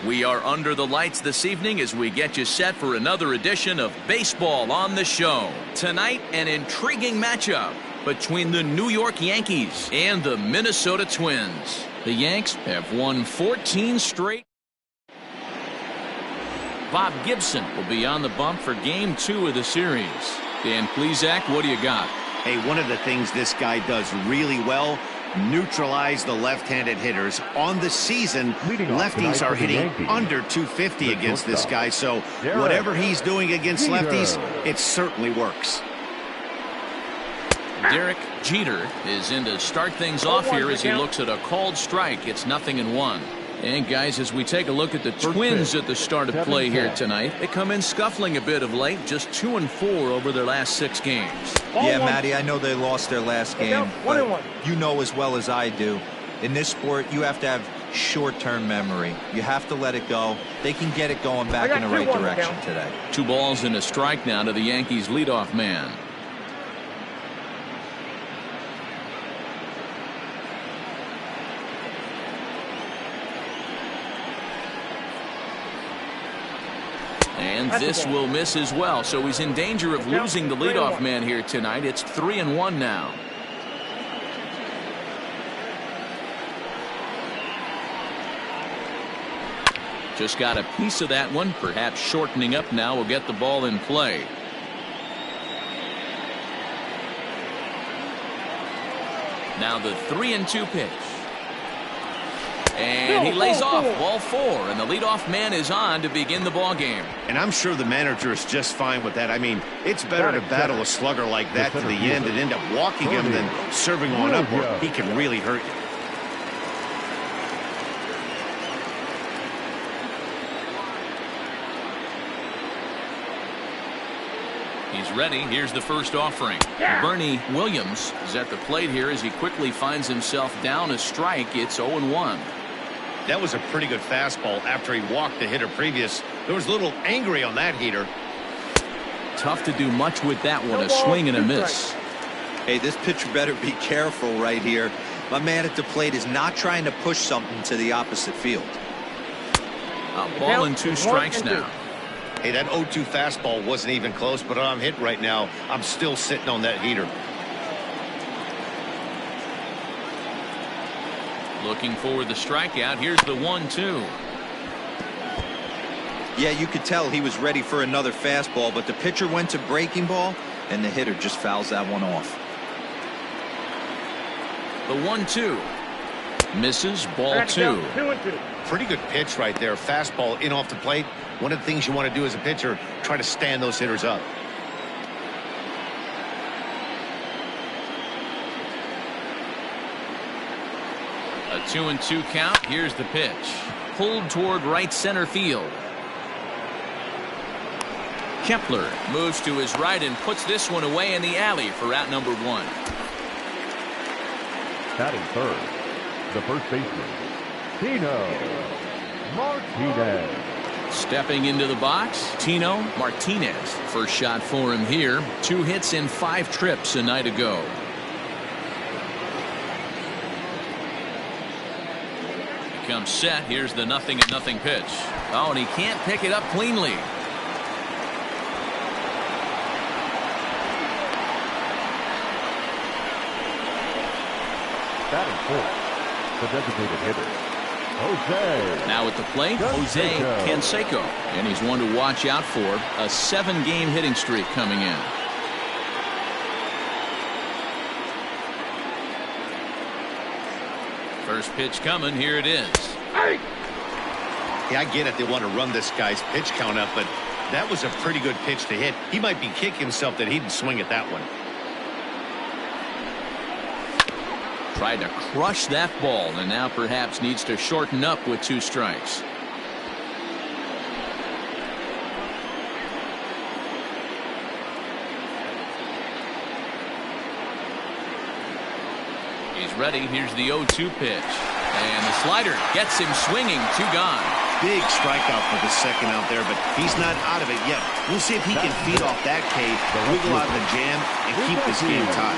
We are under the lights this evening as we get you set for another edition of Baseball on the Show. Tonight, an intriguing matchup between the New York Yankees and the Minnesota Twins. The Yanks have won 14 straight. Bob Gibson will be on the bump for Game 2 of the series. Dan Plesac, what do you got? Hey, one of the things this guy does really well, neutralize the left-handed hitters. On the season, lefties are hitting under 250 against this guy, so whatever he's doing against lefties, it certainly works. Derek Jeter is in to start things off here as he looks at a called strike. It's 0-1. And guys, as we take a look at the Twins at the start of play here tonight, they come in scuffling a bit of late, just 2-4 over their last 6 games. Yeah, Matty, I know they lost their last game, but you know as well as I do, in this sport, you have to have short-term memory. You have to let it go. They can get it going back in the right direction today. 2 balls and a strike now to the Yankees leadoff man. And this will miss as well, so he's in danger of losing the leadoff man here tonight. It's 3-1 now. Just got a piece of that one, perhaps shortening up now will get the ball in play. Now the 3-2 pitch. And he lays off ball 4, and the leadoff man is on to begin the ball game. And I'm sure the manager is just fine with that. I mean, it's better to battle a slugger like that to the end and end up walking him than serving on up where he can really hurt you. He's ready. Here's the first offering. Bernie Williams is at the plate here as he quickly finds himself down a strike. It's 0-1. That was a pretty good fastball after he walked the hitter previous. There was a little angry on that heater. Tough to do much with that one. A swing and a miss. Hey, this pitcher better be careful right here. My man at the plate is not trying to push something to the opposite field. A ball and 2 strikes now. Hey, that 0-2 fastball wasn't even close, but I'm hit right now. I'm still sitting on that heater. Looking for the strikeout. Here's the 1-2. Yeah, you could tell he was ready for another fastball, but the pitcher went to breaking ball, and the hitter just fouls that one off. The 1-2. Misses, ball 2. Pretty good pitch right there. Fastball in off the plate. One of the things you want to do as a pitcher, try to stand those hitters up. A 2-2 count. Here's the pitch. Pulled toward right center field. Kepler moves to his right and puts this one away in the alley for out number 1. Batting third, the first baseman, Tino Martinez. Stepping into the box, Tino Martinez. First shot for him here. 2 hits in 5 trips a night ago. He comes set. Here's the 0-0 pitch. Oh, and he can't pick it up cleanly. Batting fourth, the designated hitter, Jose. Now at the plate, Jose Canseco. And he's one to watch out for. A 7-game hitting streak coming in. First pitch coming. Here it is. Yeah, I get it. They want to run this guy's pitch count up, but that was a pretty good pitch to hit. He might be kicking himself that he didn't swing at that one. Tried to crush that ball and now perhaps needs to shorten up with 2 strikes. He's ready. Here's the 0-2 pitch. And the slider gets him swinging. 2 gone. Big strikeout for the second out there, but he's not out of it yet. We'll see if he can feed off that K, wiggle out of the jam, and keep this game tied.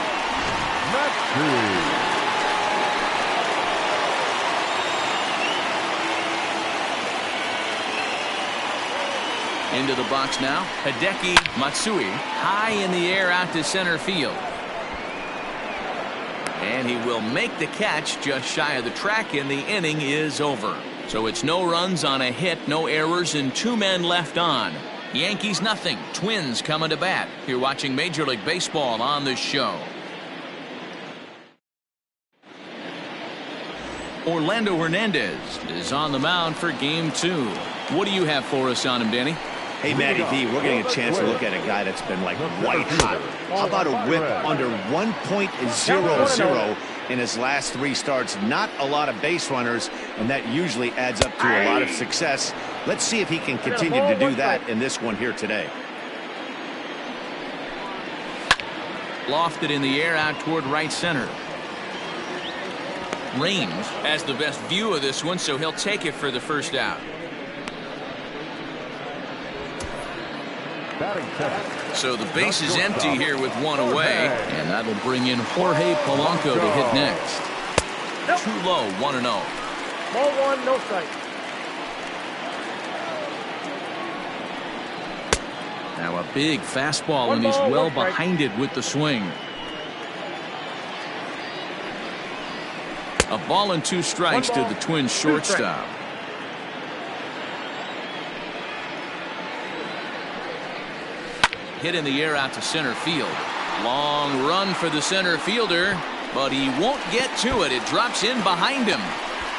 Into the box now. Hideki Matsui high in the air out to center field. And he will make the catch just shy of the track, and the inning is over. So it's no runs on a hit, no errors, and 2 men left on. Yankees nothing. Twins coming to bat. You're watching Major League Baseball on the show. Orlando Hernandez is on the mound for game 2. What do you have for us on him, Danny? Hey, Matty D, we're getting a chance to look at a guy that's been like white hot. How about a whip under 1.00 in his last 3 starts? Not a lot of base runners, and that usually adds up to a lot of success. Let's see if he can continue to do that in this one here today. Lofted in the air out toward right center. Range has the best view of this one, so he'll take it for the first out. So the base is empty here with 1 away, and that'll bring in Jorge Polanco to hit next. Too low, 1-0. Ball 1, no strike. Now a big fastball, and he's well behind it with the swing. A ball and 2 strikes to the Twins shortstop. Hit in the air out to center field. Long run for the center fielder, but he won't get to it. It drops in behind him.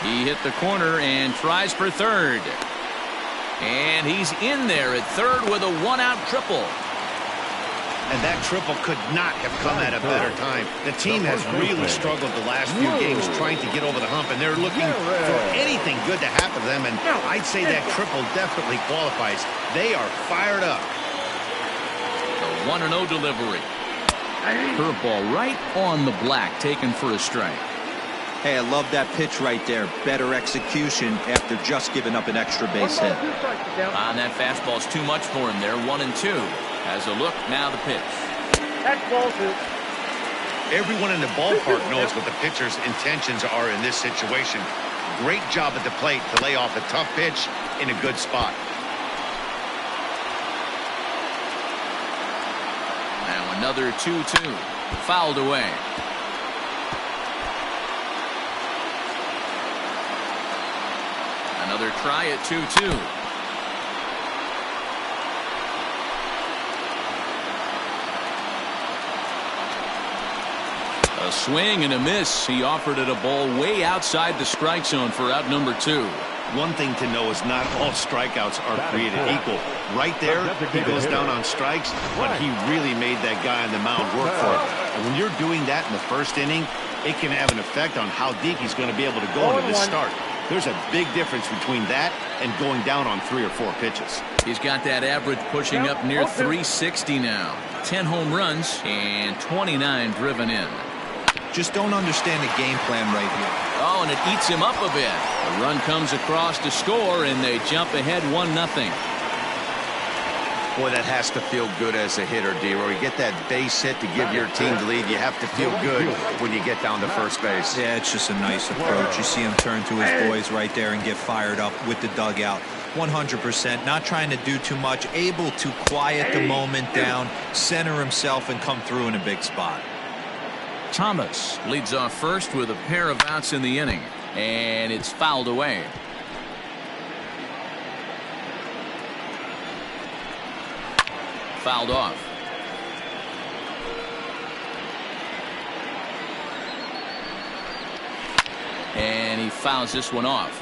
He hit the corner and tries for third. And he's in there at third with a 1-out triple. And that triple could not have come at a better time. The team has really struggled the last few games trying to get over the hump, and they're looking for anything good to happen to them, and I'd say that triple definitely qualifies. They are fired up. The 1-0 delivery. Curveball right on the black, taken for a strike. Hey, I love that pitch right there. Better execution after just giving up an extra base hit. On that fastball's too much for him there. 1-2. Has a look, now the pitch. That's ball 2. Everyone in the ballpark knows what the pitcher's intentions are in this situation. Great job at the plate to lay off a tough pitch in a good spot. Now another 2-2. Fouled away. Another try at 2-2. A swing and a miss. He offered it a ball way outside the strike zone for out number 2. One thing to know is not all strikeouts are created equal. Right there, he goes down on strikes, but he really made that guy on the mound work for it. And when you're doing that in the first inning, it can have an effect on how deep he's going to be able to go into this start. There's a big difference between that and going down on 3 or 4 pitches. He's got that average pushing up near 360 now. 10 home runs and 29 driven in. Just don't understand the game plan right here. Oh, and it eats him up a bit. The run comes across to score, and they jump ahead 1-0. Boy, that has to feel good as a hitter, D-Roy. You get that base hit to give your team the lead. You have to feel good when you get down to first base. Yeah, it's just a nice approach. You see him turn to his boys right there and get fired up with the dugout. 100%, not trying to do too much, able to quiet the moment down, center himself, and come through in a big spot. Thomas leads off first with a pair of outs in the inning, and it's fouled away. Fouled off. And he fouls this one off.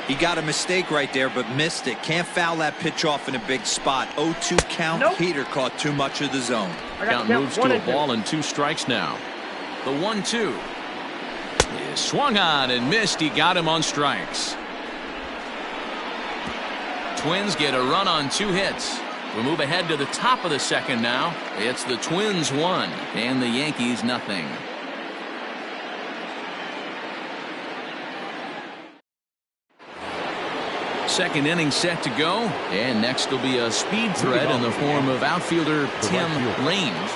He got a mistake right there, but missed it. Can't foul that pitch off in a big spot. 0-2 count. Nope. Peter caught too much of the zone. Count moves to a ball and 2 strikes now. The 1-2 is swung on and missed. He got him on strikes. Twins get a run on 2 hits. We move ahead to the top of the second now. It's the Twins 1 and the Yankees nothing. Second inning set to go, and next will be a speed threat in the form of outfielder Tim Raines.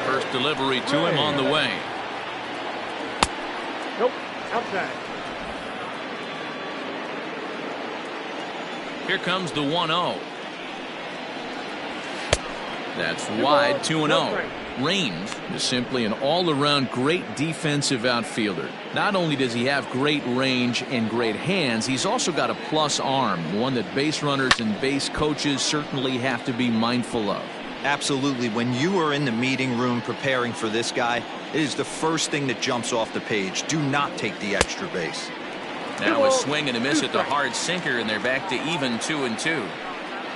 First delivery to him on the way. Nope, outside. Here comes the 1-0. That's wide, 2-0. Raines is simply an all-around great defensive outfielder. Not only does he have great range and great hands, he's also got a plus arm, one that base runners and base coaches certainly have to be mindful of. Absolutely. When you are in the meeting room preparing for this guy, it is the first thing that jumps off the page. Do not take the extra base. Now a swing and a miss at the hard sinker, and they're back to even 2-2.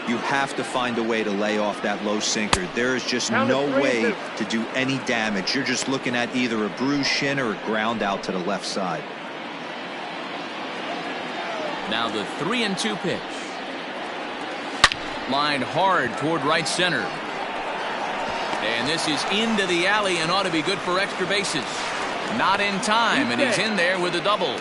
You have to find a way to lay off that low sinker. There is just no way to do any damage. You're just looking at either a bruised shin or a ground out to the left side. Now the 3-2 pitch. Lined hard toward right center. And this is into the alley and ought to be good for extra bases. Not in time, and he's in there with a double.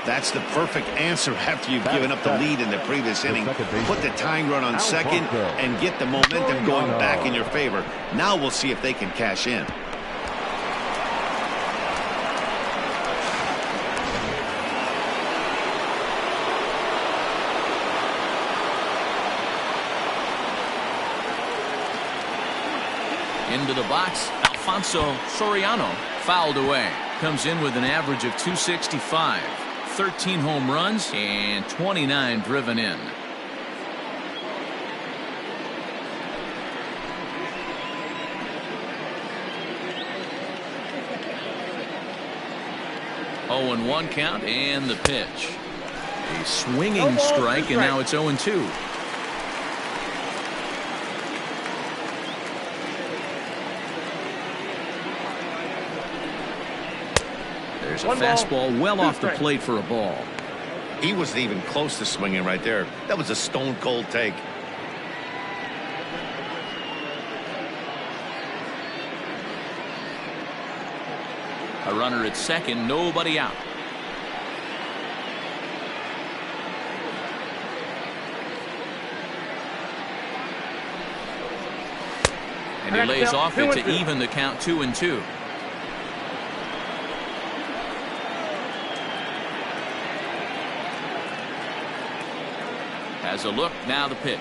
That's the perfect answer after you've given up the lead in the previous inning. Put the tying run on second and get the momentum going back in your favor. Now we'll see if they can cash in. Into the box, Alfonso Soriano fouled away. Comes in with an average of 265. 13 home runs and 29 driven in. Oh, and 1 count and the pitch. A swinging strike, and now it's 0-2. There's a fastball well off the plate for a ball. He wasn't even close to swinging right there. That was a stone cold take. A runner at second, nobody out. And he lays off it to even the count 2-2. Has a look, now the pitch.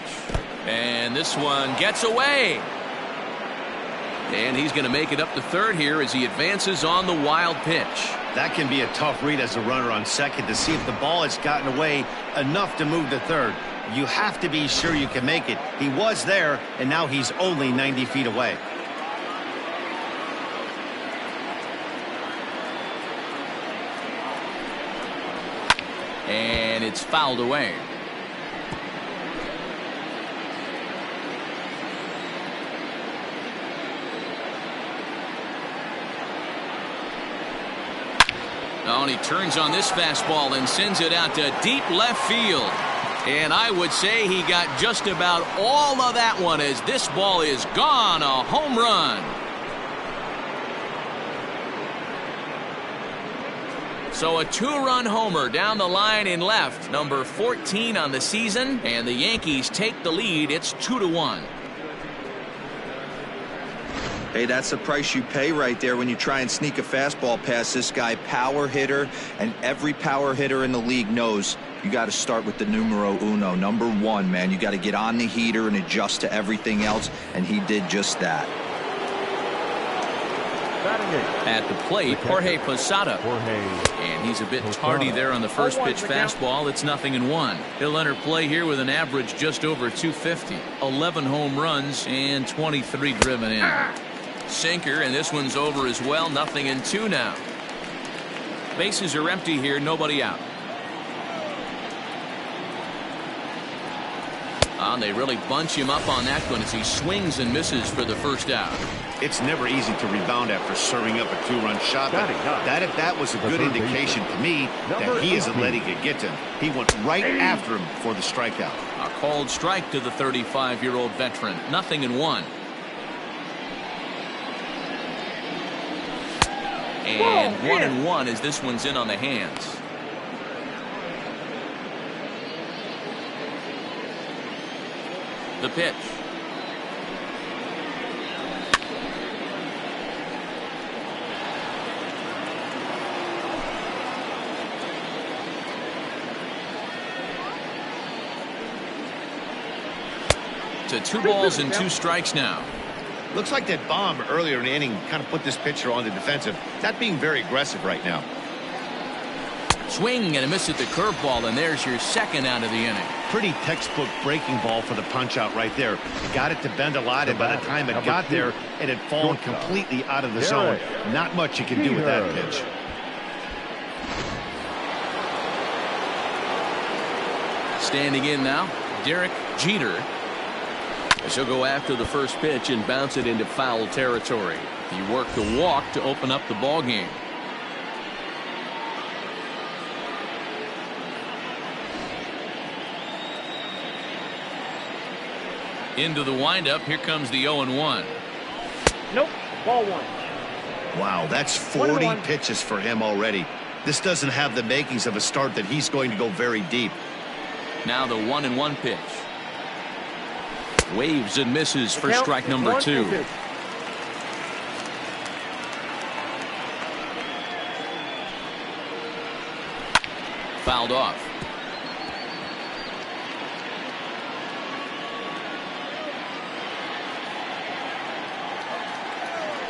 And this one gets away. And he's going to make it up to third here as he advances on the wild pitch. That can be a tough read as a runner on second to see if the ball has gotten away enough to move to third. You have to be sure you can make it. He was there, and now he's only 90 feet away. And it's fouled away. Oh, and he turns on this fastball and sends it out to deep left field. And I would say he got just about all of that one as this ball is gone. A home run. So a 2-run homer down the line in left. Number 14 on the season. And the Yankees take the lead. It's 2-1. Hey, that's the price you pay right there when you try and sneak a fastball past this guy. Power hitter, and every power hitter in the league knows you got to start with the numero uno, number 1, man. You got to get on the heater and adjust to everything else, and he did just that. At the plate, Jorge Posada. And he's a bit tardy there on the first pitch fastball. It's 0-1. He'll enter play here with an average just over 250. 11 home runs and 23 driven in. Sinker, and this one's over as well. 0-2 now. Bases are empty here, nobody out. And they really bunch him up on that one as he swings and misses for the first out. It's never easy to rebound after serving up a 2-run shot, but that was a good indication to me that he isn't letting it get to him. He went right after him for the strikeout. A called strike to the 35-year-old veteran. 0-1. And 1-1 as this one's in on the hands. The pitch. To 2 balls and 2 strikes now. Looks like that bomb earlier in the inning kind of put this pitcher on the defensive. Not being very aggressive right now. Swing and a miss at the curveball, and there's your second out of the inning. Pretty textbook breaking ball for the punch out right there. He got it to bend a lot, and by the time it got there, it had fallen completely out of the zone. Not much you can do with that pitch. Standing in now, Derek Jeter. He'll go after the first pitch and bounce it into foul territory. He worked the walk to open up the ball game. Into the windup. Here comes the 0-1. Nope. Ball one. Wow, that's 40 pitches for him already. This doesn't have the makings of a start that he's going to go very deep. Now the 1-1 pitch. Waves and misses for strike number 2. Fouled off.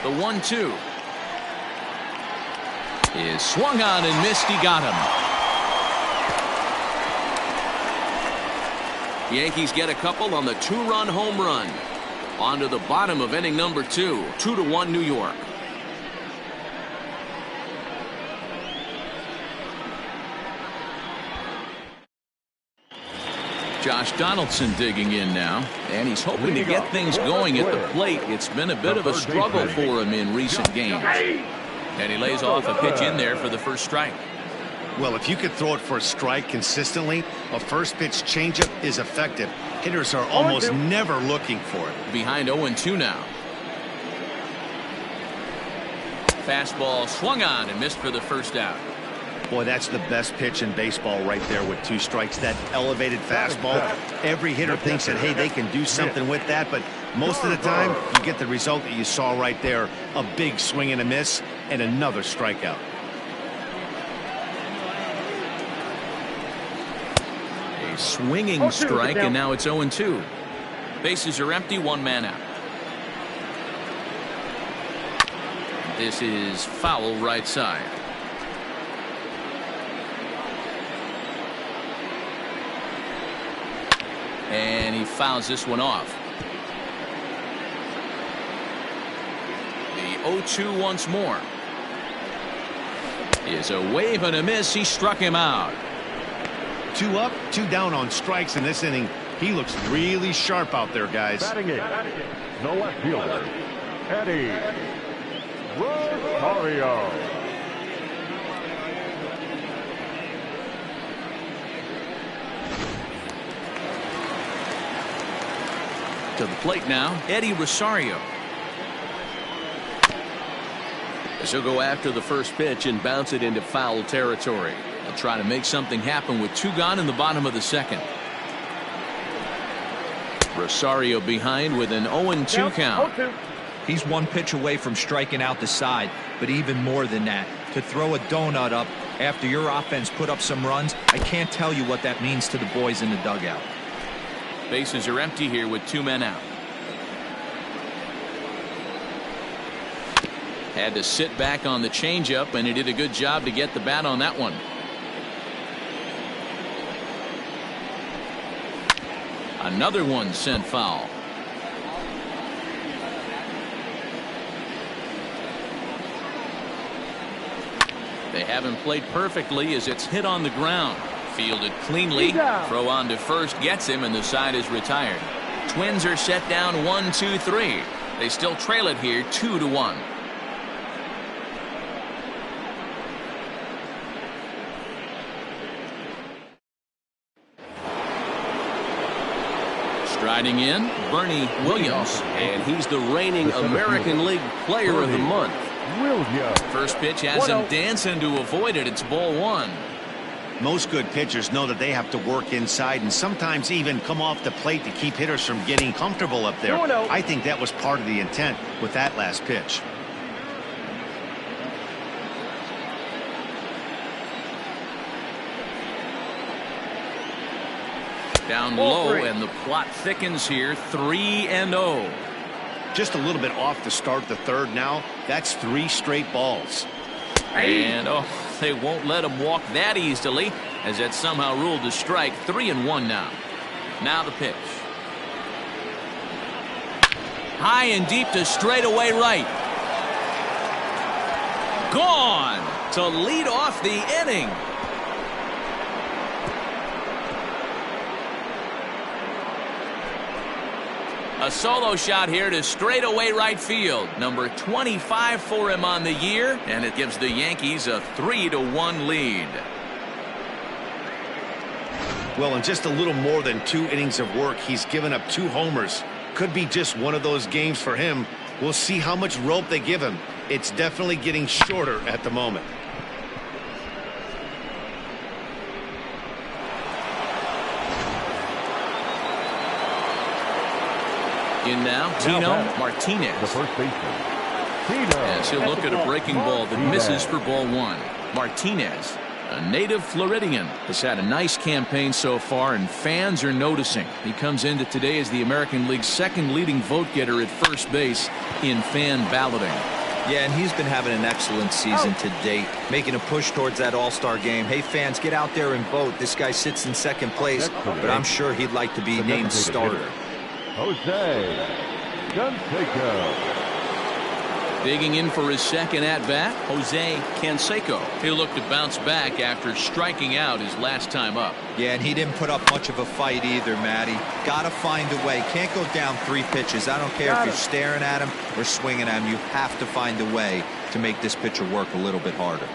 The 1-2 is swung on and missed. He got him. The Yankees get a couple on the 2-run home run. On to the bottom of inning number 2. 2-1 New York. Josh Donaldson digging in now, and he's hoping to get things going at the plate. It's been a bit of a struggle for him in recent games. And he lays off a pitch in there for the first strike. Well, if you could throw it for a strike consistently, a first pitch changeup is effective. Hitters are almost never looking for it. Behind 0-2 now. Fastball swung on and missed for the first out. Boy, that's the best pitch in baseball right there with 2 strikes. That elevated fastball. Every hitter thinks that, hey, they can do something with that, but most of the time you get the result that you saw right there. A big swing and a miss and another strikeout. A swinging strike, and now it's 0-2. Bases are empty, 1 man out. This is foul right side. And he fouls this one off. The 0-2 once more. Is a wave and a miss. He struck him out. 2 up, 2 down on strikes in this inning. He looks really sharp out there, guys. Batting it, the left fielder, Eddie Rosario. To the plate now, Eddie Rosario. He'll go after the first pitch and bounce it into foul territory. He'll try to make something happen with 2 gone in the bottom of the second. Rosario behind with an 0-2 count. He's 1 pitch away from striking out the side, but even more than that, to throw a donut up after your offense put up some runs, I can't tell you what that means to the boys in the dugout. Bases are empty here with 2 men out. Had to sit back on the changeup, and he did a good job to get the bat on that one. Another one sent foul. They haven't played perfectly as it's hit on the ground. Fielded cleanly. Throw on to first gets him, and the side is retired. Twins are set down 1-2-3. They still trail it here 2-1. Striding in, Bernie Williams, and he's the reigning American League Player of the Month. First pitch has him dancing to avoid it. It's ball 1. Most good pitchers know that they have to work inside and sometimes even come off the plate to keep hitters from getting comfortable up there. I think that was part of the intent with that last pitch. Down low, and the plot thickens here. 3-0. just a little bit off to start the third now. That's 3 straight balls. And, oh, they won't let him walk that easily, as that somehow ruled a strike. 3-1 now. Now the pitch. High and deep to straightaway right. Gone to lead off the inning. A solo shot here to straightaway right field. Number 25 for him on the year, and it gives the Yankees a 3-1 lead. Well, in just a little more than 2 innings of work, he's given up 2 homers. Could be just one of those games for him. We'll see how much rope they give him. It's definitely getting shorter at the moment. In now, Tino Martinez. The first baseman, As he'll look at a breaking ball that misses for ball 1. Martinez, a native Floridian, has had a nice campaign so far, and fans are noticing. He comes into today as the American League's 2nd leading vote getter at first base in fan balloting. Yeah, and he's been having an excellent season to date, making a push towards that all-star game. Hey, fans, get out there and vote. This guy sits in 2nd place, but I'm sure he'd like to be named starter. Jose Canseco. Digging in for his 2nd at-bat, Jose Canseco. He'll look to bounce back after striking out his last time up. Yeah, and he didn't put up much of a fight either, Matty. Got to find a way. Can't go down 3 pitches. I don't care if you're staring at him or swinging at him. You have to find a way to make this pitcher work a little bit harder.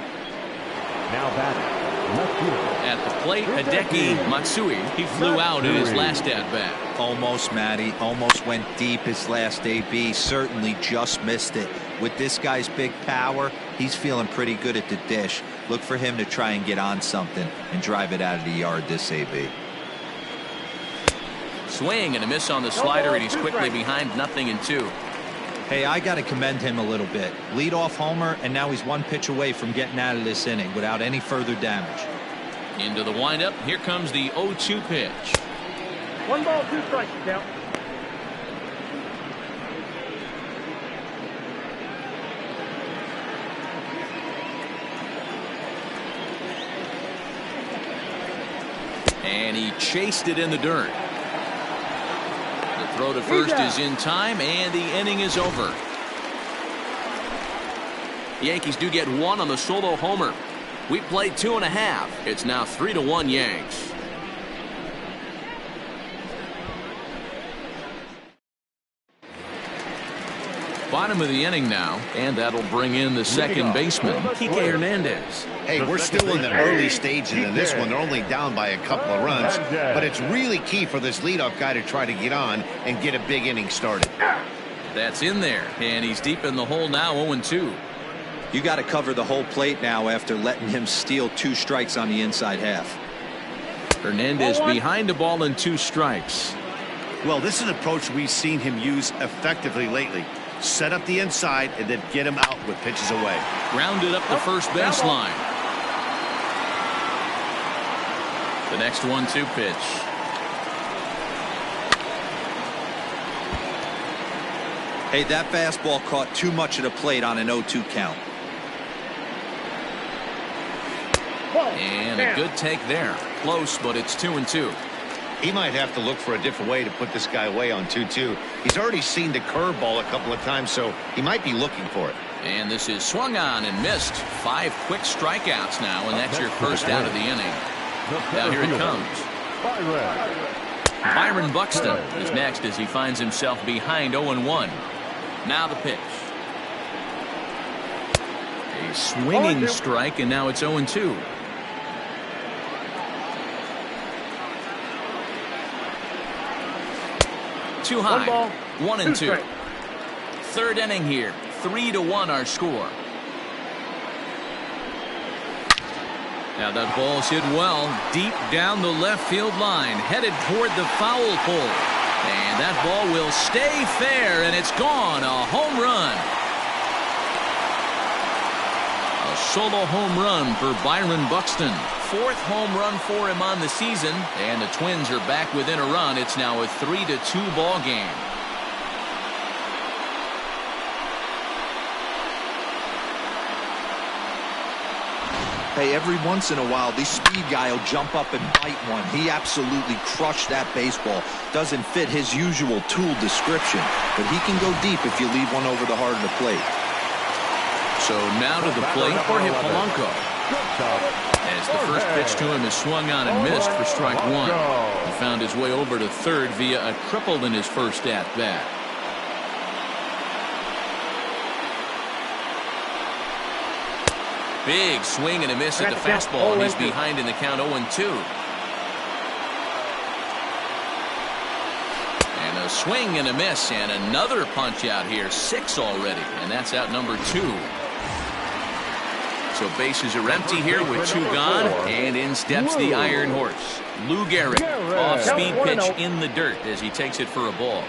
Now batting, left field. At the plate, Hideki Matsui. He flew out in his last at-bat. Almost, Matty. Almost went deep his last AB. Certainly just missed it. With this guy's big power, he's feeling pretty good at the dish. Look for him to try and get on something and drive it out of the yard this AB. Swing and a miss on the slider, and he's quickly behind 0-2. Hey, I got to commend him a little bit. Lead-off homer, and now he's 1 pitch away from getting out of this inning without any further damage. Into the windup. Here comes the 0-2 pitch. 1 ball, 2 strikes, count. And he chased it in the dirt. The throw to first is in time, and the inning is over. The Yankees do get 1 on the solo homer. We played 2.5. It's now 3-1 Yanks. Bottom of the inning now, and that'll bring in the 2nd baseman, Kike Hernandez. Hey, we're still in the early stages in this one. They're only down by a couple of runs, but it's really key for this leadoff guy to try to get on and get a big inning started. That's in there, and he's deep in the hole now, 0-2. You got to cover the whole plate now after letting him steal 2 strikes on the inside half. Hernandez behind the ball and 2 strikes. Well, this is an approach we've seen him use effectively lately. Set up the inside and then get him out with pitches away. Grounded up the first baseline. The next 1-2 pitch. Hey, that fastball caught too much of the plate on an 0-2 count. And a good take there. Close, but it's 2-2. He might have to look for a different way to put this guy away on 2-2. He's already seen the curveball a couple of times, so he might be looking for it. And this is swung on and missed. 5 quick strikeouts now, and that's your first out of the inning. Now here it comes. Byron Buxton is next as he finds himself behind 0-1. Now the pitch. A swinging strike, and now it's 0-2. Too high. 1-2. Third inning here. 3-1 our score. Now that ball's hit well deep down the left field line, headed toward the foul pole. And that ball will stay fair, and it's gone. A home run. A solo home run for Byron Buxton. 4th home run for him on the season, and the Twins are back within a run. It's now a 3-2 ball game. Hey, every once in a while, the speed guy will jump up and bite one. He absolutely crushed that baseball. Doesn't fit his usual tool description, but he can go deep if you leave one over the heart of the plate. So now to the plate for Polanco. As the first pitch to him is swung on and missed for strike one. He found his way over to third via a triple in his first at-bat. Big swing and a miss at the fastball, and he's behind in the count 0-2. And a swing and a miss, and another punch out here. 6 already, and that's out number 2. So bases are empty here with 2 gone, and in steps the Iron Horse. Lou Gehrig, off-speed pitch in the dirt as he takes it for a ball.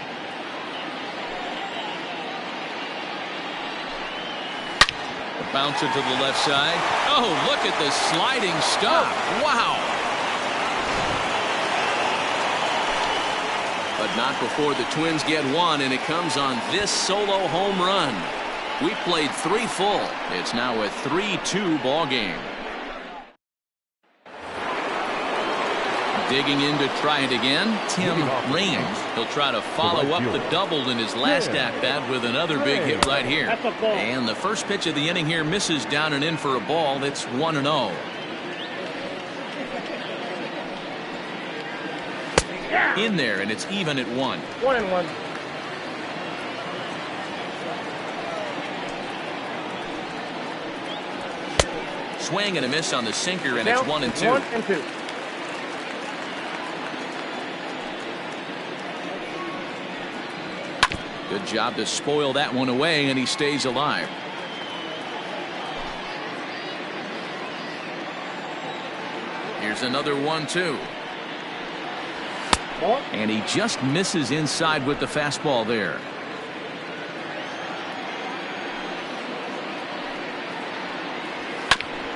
Bouncer to the left side. Oh, look at the sliding stop. Wow. But not before the Twins get one, and it comes on this solo home run. We played 3 full. It's now a 3-2 ball game. Digging in to try it again, Tim Raines. He'll try to follow up the double in his last at-bat with another big hit right here. And the first pitch of the inning here misses down and in for a ball. It's 1-0. In there, and it's even at 1. 1-1. Swing and a miss on the sinker, and it's 1-2. 1-2. Good job to spoil that one away, and he stays alive. Here's another 1-2. And he just misses inside with the fastball there.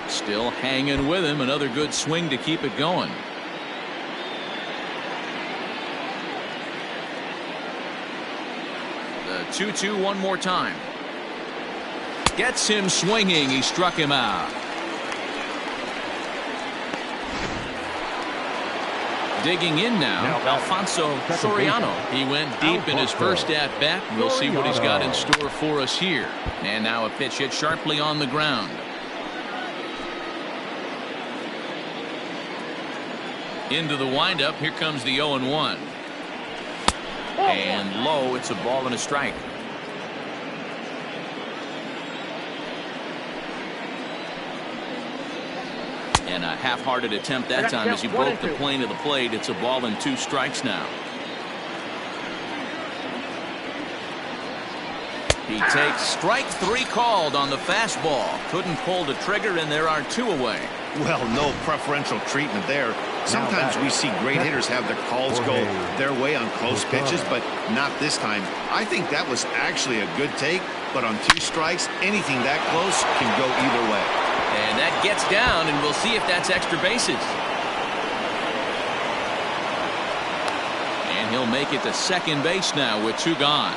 Still hanging with him. Another good swing to keep it going. The 2-2 one more time. Gets him swinging. He struck him out. Digging in now, Alfonso Soriano. He went deep in his first at-bat. We'll see what he's got in store for us here. And now a pitch hit sharply on the ground. Into the windup. Here comes the 0-1. And low. It's a ball and a strike. And a half-hearted attempt that time as he broke the plane of the plate. It's a ball and 2 strikes now. He takes strike 3 called on the fastball. Couldn't pull the trigger, and there are 2 away. Well, no preferential treatment there. Sometimes we see great hitters have their calls go their way on close pitches, but not this time. I think that was actually a good take, but on 2 strikes, anything that close can go either way. And that gets down, and we'll see if that's extra bases. And he'll make it to second base now with 2 gone.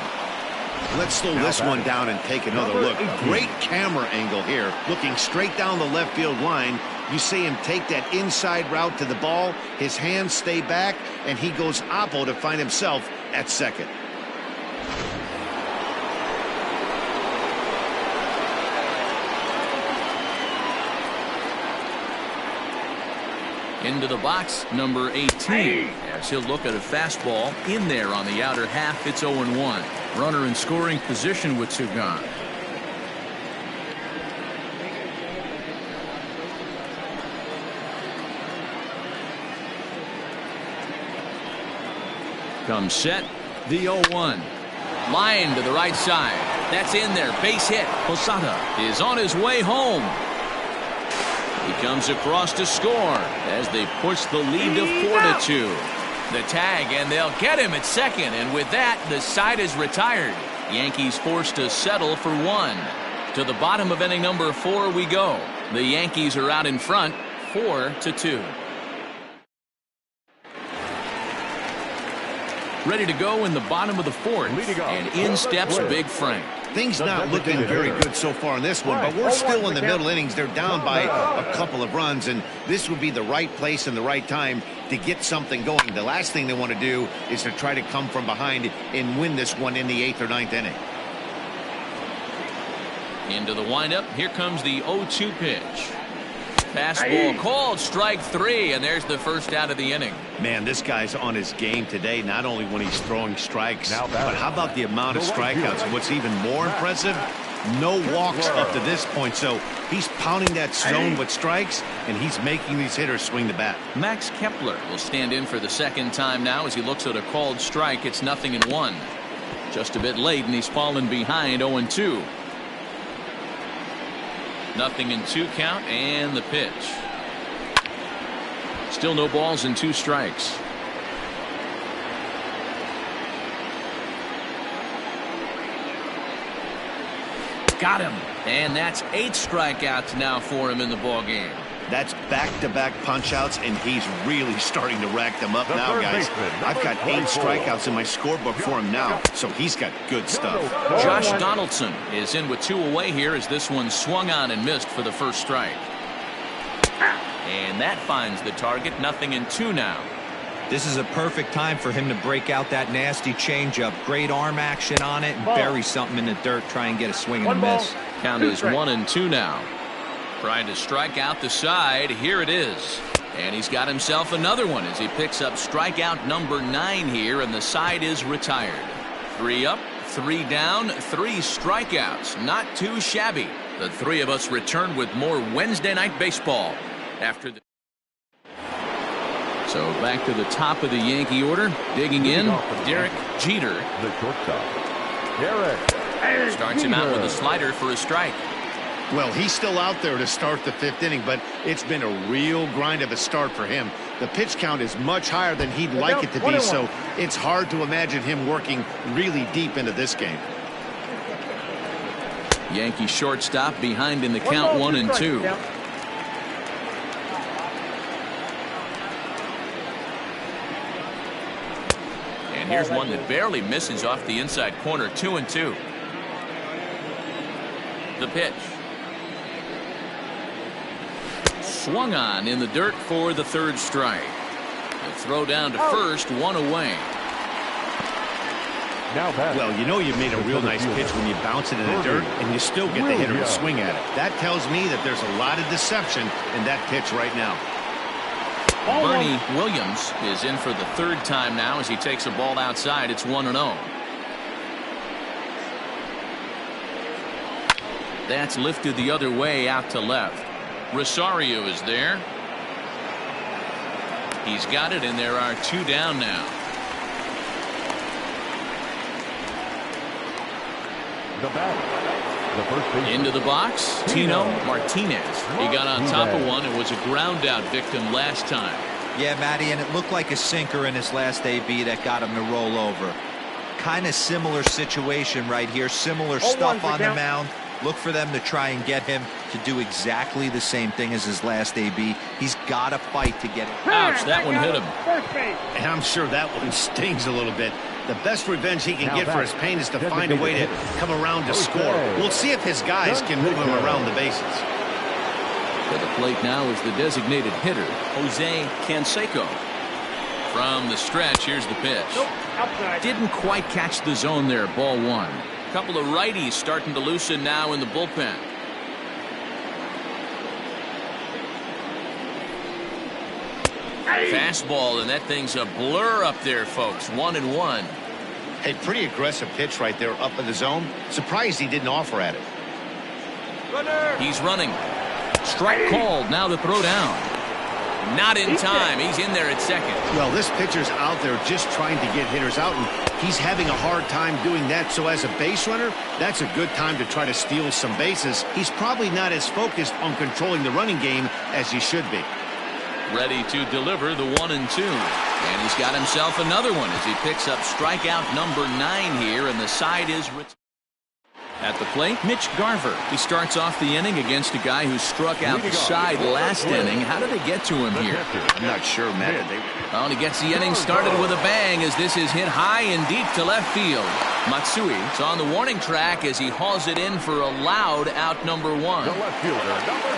Let's slow this one down and take another look. Great camera angle here. Looking straight down the left field line. You see him take that inside route to the ball. His hands stay back, and he goes oppo to find himself at second. Into the box, number 18. As he'll look at a fastball in there on the outer half. It's 0-1. Runner in scoring position with 2 gone. Comes set, the 0-1. Line to the right side. That's in there. Base hit. Posada is on his way home. He comes across to score as they push the lead to 4-2. The tag, and they'll get him at second, and with that, the side is retired. Yankees forced to settle for 1. To the bottom of inning number 4 we go. The Yankees are out in front, 4-2. Ready to go in the bottom of the fourth. And in steps Big Frank. Things not looking very good so far in this one, but we're still in the middle innings. They're down by a couple of runs, and this would be the right place and the right time to get something going. The last thing they want to do is to try to come from behind and win this one in the 8th or 9th inning. Into the windup. Here comes the 0-2 pitch. Fastball called, strike 3, and there's the first out of the inning. Man, this guy's on his game today, not only when he's throwing strikes, but how about the amount of strikeouts? And what's even more impressive, no walks up to this point. So he's pounding that zone with strikes, and he's making these hitters swing the bat. Max Kepler will stand in for the second time now as he looks at a called strike. It's 0-1. Just a bit late, and he's fallen behind 0-2. 0-2 count, and the pitch. Still no balls and 2 strikes. Got him, and that's 8 strikeouts now for him in the ball game. That's back-to-back punch-outs, and he's really starting to rack them up now, guys. I've got 8 strikeouts in my scorebook for him now, so he's got good stuff. Josh Donaldson is in with 2 away here as this one swung on and missed for the first strike. And that finds the target. 0-2 now. This is a perfect time for him to break out that nasty changeup. Great arm action on it and bury something in the dirt. Try and get a swing and a miss. Count is 1-2 now. Trying to strike out the side. Here it is. And he's got himself another one as he picks up strikeout number 9 here, and the side is retired. 3 up, 3 down, 3 strikeouts. Not too shabby. The 3 of us return with more Wednesday Night Baseball after the. So back to the top of the Yankee order. Digging in, Derek Jeter. The shortstop, Derek. Starts him out with a slider for a strike. Well, he's still out there to start the 5th inning, but it's been a real grind of a start for him. The pitch count is much higher than he'd like it to be, so it's hard to imagine him working really deep into this game. Yankee shortstop behind in the count, 1-2. And here's one that barely misses off the inside corner, 2-2. The pitch. Swung on in the dirt for the 3rd strike. The throw down to first, 1 away. Well, you know you've made a real nice pitch when you bounce it in the dirt and you still get the hitter to swing at it. That tells me that there's a lot of deception in that pitch right now. Bernie Williams is in for the 3rd time now as he takes a ball outside. It's 1-0. That's lifted the other way out to left. Rosario is there. He's got it, and there are 2 down now. The bat. The first baseman. Into the box, Tino Martinez. He got on top of one and was a ground out victim last time. Yeah, Matty, and it looked like a sinker in his last AB that got him to roll over. Kind of similar situation right here. Similar stuff on the mound. Look for them to try and get him to do exactly the same thing as his last AB. He's got to fight to get it. Ouch, that one hit him. And I'm sure that one stings a little bit. The best revenge he can get for his pain is to find a way to come around to score. We'll see if his guys can move him around the bases. To the plate now is the designated hitter, Jose Canseco. From the stretch, here's the pitch. Didn't quite catch the zone there, ball 1. Couple of righties starting to loosen now in the bullpen. Fastball, and that thing's a blur up there, folks. 1-1. A pretty aggressive pitch right there up in the zone. Surprised he didn't offer at it. He's running. Strike called. Now the throw down. Not in time. He's in there at second. Well, this pitcher's out there just trying to get hitters out, and he's having a hard time doing that. So as a base runner, that's a good time to try to steal some bases. He's probably not as focused on controlling the running game as he should be. Ready to deliver the 1-2. And he's got himself another one as he picks up strikeout number 9 here, and the side is At the plate, Mitch Garver. He starts off the inning against a guy who struck out the side last inning. How did they get to him here? I'm not sure, Matt. Well, and he gets the inning started with a bang as this is hit high and deep to left field. Matsui is on the warning track as he hauls it in for a loud out number 1. The left fielder, number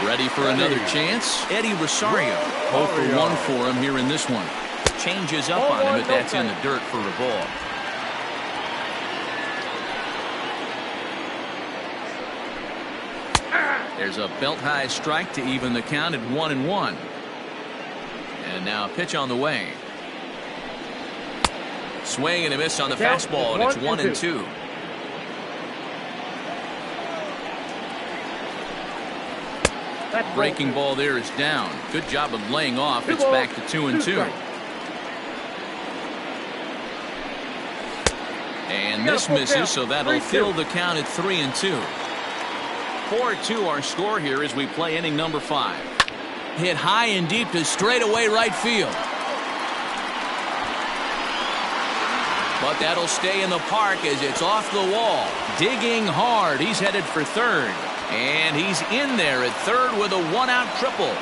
20. Ready for another chance? Eddie Rosario. 0 for 1 for him here in this one. Changes up on him, but that's in the dirt for a ball. There's a belt-high strike to even the count at 1-1. And now a pitch on the way. Swing and a miss on the fastball, and it's 1-2. Breaking ball there is down. Good job of laying off. It's back to 2-2. And this misses, so that'll fill the count at 3-2. 4-2 our score here as we play inning number 5. Hit high and deep to straightaway right field. But that'll stay in the park as it's off the wall. Digging hard. He's headed for third. And he's in there at third with a 1-out triple.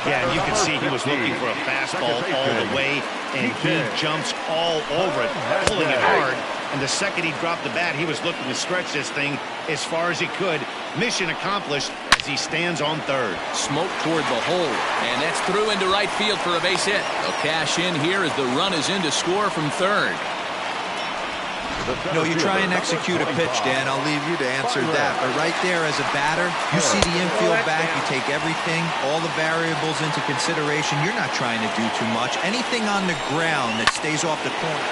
Yeah, and you can see he was looking for a fastball all the way, and he jumps all over it, pulling it hard. And the second he dropped the bat, he was looking to stretch this thing as far as he could. Mission accomplished as he stands on third. Smoke toward the hole, and that's through into right field for a base hit. They'll cash in here as the run is in to score from third. You try and execute a pitch, Dan. I'll leave you to answer that. But right there as a batter, you see the infield back. You take everything, all the variables into consideration. You're not trying to do too much. Anything on the ground that stays off the corner.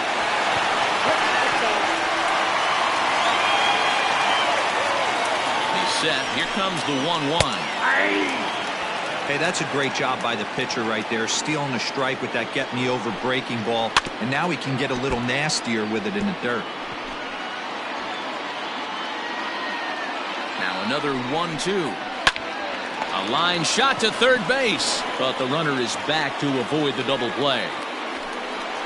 He's set. Here comes the 1-1. Hey, that's a great job by the pitcher right there, stealing a strike with that get-me-over breaking ball. And now he can get a little nastier with it in the dirt. Now another 1-2. A line shot to third base, but the runner is back to avoid the double play.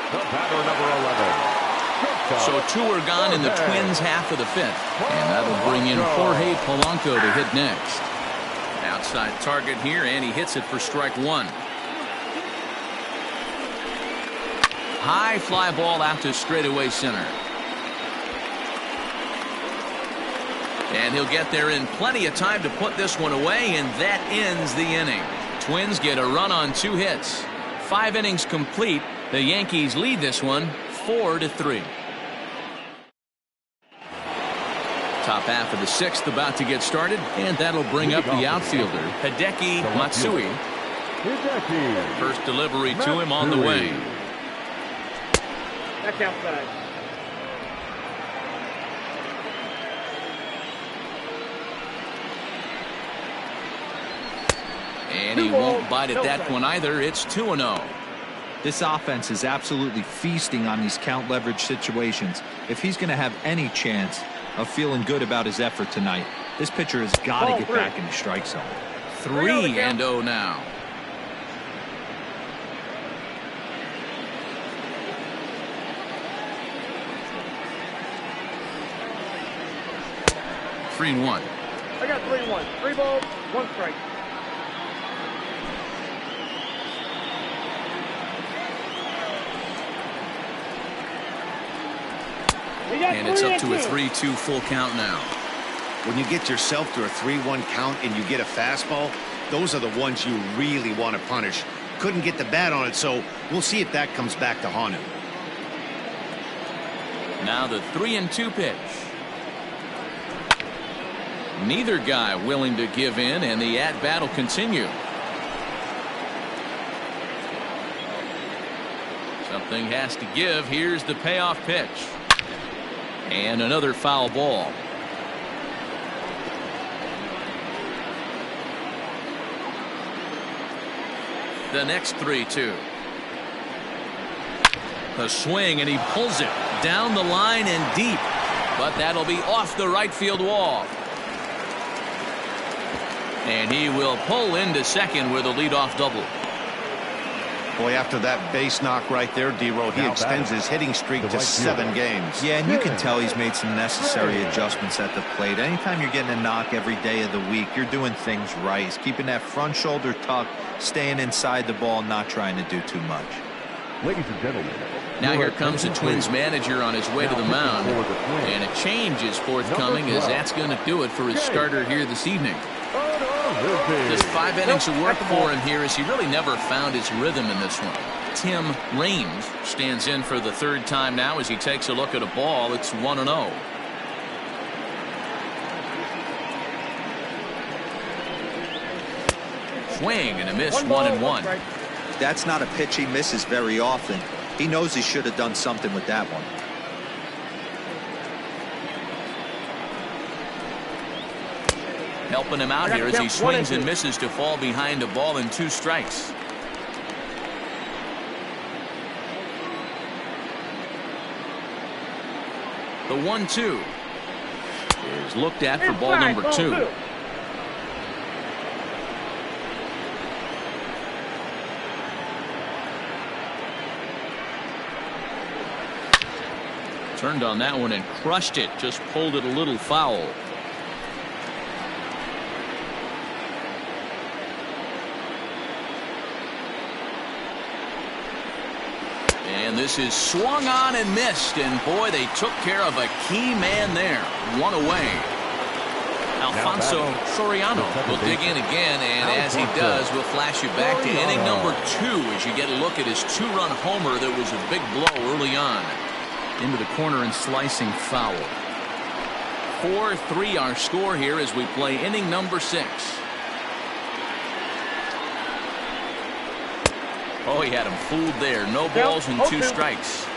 The batter, number 11. So 2 are gone in the Twins' half of the 5th, and that'll bring in Jorge Polanco to hit next. Outside target here, and he hits it for strike 1. High fly ball out to straightaway center. And he'll get there in plenty of time to put this one away, and that ends the inning. Twins get a run on 2 hits. 5 innings complete. The Yankees lead this one 4-3. Top half of the 6th about to get started, and that'll bring up the outfielder, Hideki Matsui. First delivery to him on the way. That's outside. And he won't bite at that one either. It's 2-0. This offense is absolutely feasting on these count leverage situations. If he's going to have any chance of feeling good about his effort tonight, this pitcher has got to get back in the strike zone. 3-0 now. Three and 1. I got 3-1. 3 balls, 1 strike. And it's up to a 3-2 full count now. When you get yourself to a 3-1 count and you get a fastball, those are the ones you really want to punish. Couldn't get the bat on it, so we'll see if that comes back to haunt him. Now the 3-2 pitch. Neither guy willing to give in, and the at-bat will continue. Something has to give. Here's the payoff pitch. And another foul ball. The next 3-2. The swing, and he pulls it down the line and deep. But that'll be off the right field wall. And he will pull into second with a leadoff double. Boy, after that base knock right there, D-Row, he extends his hitting streak to 7 games. Yeah, and you can tell he's made some necessary adjustments at the plate. Anytime you're getting a knock every day of the week, you're doing things right. He's keeping that front shoulder tucked, staying inside the ball, not trying to do too much. Ladies and gentlemen, now here comes the Twins manager on his way to the mound, and a change is forthcoming as that's going to do it for his starter here this evening. Just 5 innings of work for him here as he really never found his rhythm in this one. Tim Raines stands in for the 3rd time now as he takes a look at a ball. It's 1-0. Swing and a miss, 1-1. That's not a pitch he misses very often. He knows he should have done something with that one. Helping him out here as he swings and misses to fall behind a ball and 2 strikes. The 1-2 is looked at for ball number 2. Turned on that one and crushed it. Just pulled it a little foul. And this is swung on and missed. And boy, they took care of a key man there. 1 away. Alfonso Soriano will dig in again, and as he does, we'll flash you back to inning number 2 as you get a look at his 2-run homer that was a big blow early on. Into the corner and slicing foul. 4-3 our score here as we play inning number 6. Oh, he had him fooled there. No balls and 2 strikes.